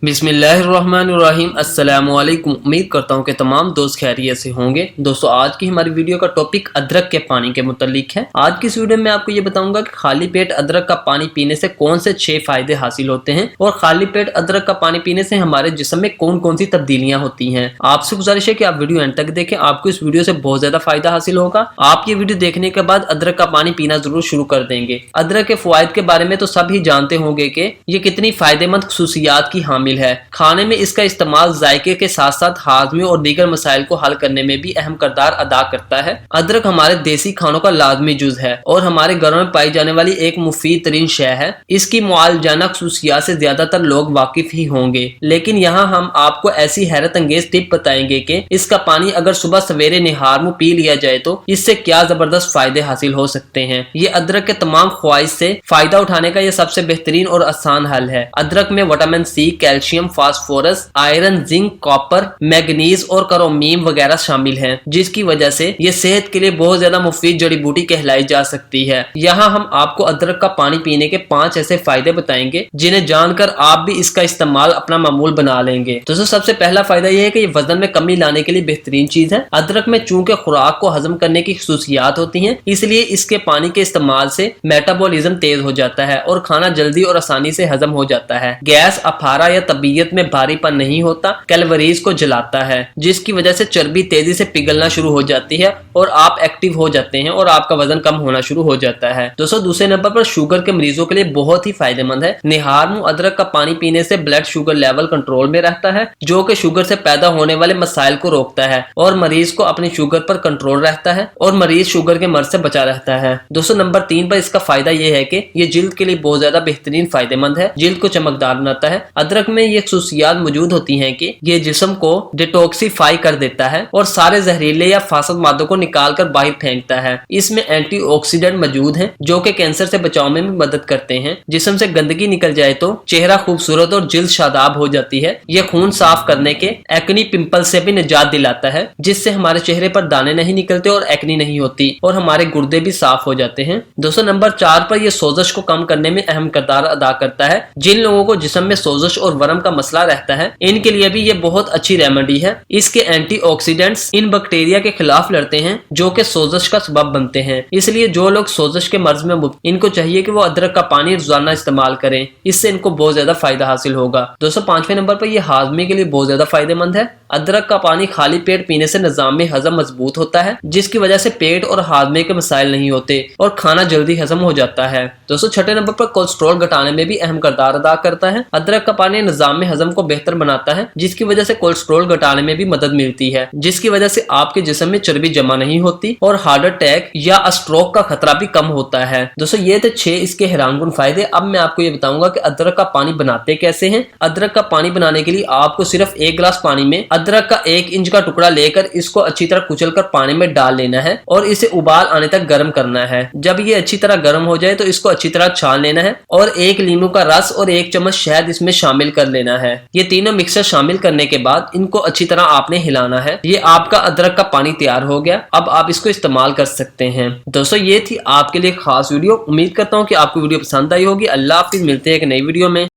बिस्मिल्लाहिर्रहमानिर्रहीम। अस्सलाम वालेकुम। उम्मीद करता हूँ कि तमाम दोस्त खैरियत से होंगे। दोस्तों, आज की हमारी वीडियो का टॉपिक अदरक के पानी के मुतालिक है। आज की इस वीडियो में आपको ये बताऊंगा कि खाली पेट अदरक का पानी पीने से कौन से 6 फायदे हासिल होते हैं और खाली पेट अदरक का पानी पीने से हमारे जिस्म में कौन कौन सी तब्दीलियां होती हैं। आपसे गुजारिश है कि आप वीडियो एंड तक देखें, आपको इस वीडियो से बहुत ज्यादा फायदा हासिल होगा। आप ये वीडियो देखने के बाद अदरक का पानी पीना जरूर शुरू कर देंगे। अदरक के फवायद के बारे में तो सब ही जानते होंगे कि ये कितनी फायदेमंद खुसूसियात की हामिल है। खाने में इसका इस्तेमाल जायके के साथ साथ हाजमे और दीगर मसाइल को हल करने में भी अहम किरदार अदा करता है। अदरक हमारे देसी खानों का लाजमी जुज है और हमारे घरों में पाई जाने वाली एक मुफीद तरीन शय है। इसकी मुआलजाना खुसूसियात से ज्यादातर लोग वाकिफ ही होंगे, लेकिन यहाँ हम आपको ऐसी हैरत अंगेज टिप बताएंगे कि इसका पानी अगर सुबह सवेरे निहार मुंह पी लिया जाए तो इससे क्या जबरदस्त फायदे हासिल हो सकते हैं। ये अदरक के तमाम ख्वाहिश से फायदा उठाने का ये सबसे बेहतरीन और आसान हल है। अदरक में vitamin C, calcium, phosphorus, iron, zinc, copper, manganese और क्रोमियम वगैरह शामिल हैं, जिसकी वजह से ये सेहत के लिए बहुत ज्यादा मुफीद जड़ी बूटी कहलाई जा सकती है। यहाँ हम आपको अदरक का पानी पीने के 5 ऐसे फायदे बताएंगे जिन्हें जानकर आप भी इसका इस्तेमाल अपना मामूल बना लेंगे। दोस्तों, सबसे पहला फायदा यह है कि ये वजन में कमी लाने के लिए बेहतरीन चीज है। अदरक में चूंकि खुराक को हजम करने की खुसूसियात होती है, इसलिए इसके पानी के इस्तेमाल से मेटाबॉलिज्म तेज हो जाता है और खाना जल्दी और आसानी से हजम हो जाता है। गैस, अफारा या तबीयत में भारीपन नहीं होता। कैलोरीज को जलाता है, जिसकी वजह से चर्बी तेजी से पिघलना शुरू हो जाती है और आप एक्टिव हो जाते हैं और आपका वजन कम होना शुरू हो जाता है। दोस्तों, दूसरे नंबर पर शुगर के मरीजों के लिए बहुत ही फायदेमंद है। निहार मुंह अदरक का पानी पीने से ब्लड शुगर लेवल कंट्रोल में रहता है, जो कि शुगर से पैदा होने वाले मसाइल को रोकता है और मरीज को अपनी शुगर पर कंट्रोल रहता है और मरीज शुगर के मर्ज से बचा रहता है। दोस्तों, नंबर 3 पर इसका फायदा यह है कि ये जिल्द के लिए बहुत ज्यादा बेहतरीन फायदेमंद है। जिल्द को चमकदार बनाता है। अदरक में ये खुसूसियात मौजूद होती हैं कि ये जिस्म को डिटॉक्सिफाई कर देता है और सारे जहरीले या फासद मादों को निकाल कर बाहर फेंकता है। इसमें एंटीऑक्सीडेंट मौजूद हैं, जो कि कैंसर से बचाव में भी मदद करते हैं। जिस्म से गंदगी निकल जाए तो चेहरा खूबसूरत और जिल्द शादाब हो जाती है। यह खून साफ करने के एक्नी पिंपल से भी निजात दिलाता है, जिससे हमारे चेहरे पर दाने नहीं निकलते और एक्नी नहीं होती और हमारे गुर्दे भी साफ हो जाते हैं। दोस्तों, नंबर 4 पर यह सोजश को कम करने में अहम किरदार अदा करता है। जिन लोगों को जिस्म में सोजश और वर्म का मसला रहता है, इनके लिए भी ये बहुत अच्छी रेमेडी है। इसके एंटीऑक्सीडेंट्स इन बैक्टीरिया के खिलाफ लड़ते हैं जो कि सोजश का सबब बनते हैं। इसलिए जो लोग सोजश के मर्ज में इनको चाहिए कि वो अदरक का पानी रोजाना इस्तेमाल करें, इससे इनको बहुत ज्यादा फायदा हासिल होगा। दोस्तों, 5वें नंबर पर यह हाजमे के लिए बहुत ज्यादा फायदेमंद है। अदरक का पानी खाली पेट पीने से निजाम में हजम मजबूत होता है, जिसकी वजह से पेट और हाजमे के मसाइल नहीं होते और खाना जल्दी हजम हो जाता है। दोस्तों, 6ठे नंबर पर कोलेस्ट्रॉल घटाने में भी अहम किरदार अदा करता है। अदरक का पानी निजाम में हजम को बेहतर बनाता है, जिसकी वजह से कोलेस्ट्रॉल घटाने में भी मदद मिलती है, जिसकी वजह से आपके जिस्म में चर्बी जमा नहीं होती और हार्ट अटैक या स्ट्रोक का खतरा भी कम होता है। दोस्तों, ये थे 6 इसके हैरानकुन फायदे। अब मैं आपको ये बताऊंगा कि अदरक का पानी बनाते कैसे हैं। अदरक का पानी बनाने के लिए आपको सिर्फ 1 गिलास पानी में अदरक का 1 इंच का टुकड़ा लेकर इसको अच्छी तरह कुचलकर पानी में डाल लेना है और इसे उबाल आने तक गर्म करना है। जब ये अच्छी तरह गर्म हो जाए तो इसको अच्छी तरह छान लेना है और 1 नींबू का रस और 1 चम्मच शहद इसमें शामिल कर लेना है। ये तीनों मिक्सर शामिल करने के बाद इनको अच्छी तरह आपने हिलाना है। ये आपका अदरक का पानी तैयार हो गया। अब आप इसको इस्तेमाल कर सकते हैं। दोस्तों, ये थी आपके लिए खास वीडियो। उम्मीद करता हूँ कि आपको वीडियो पसंद आई होगी। अल्लाह हाफिज, मिलते हैं एक नई वीडियो में।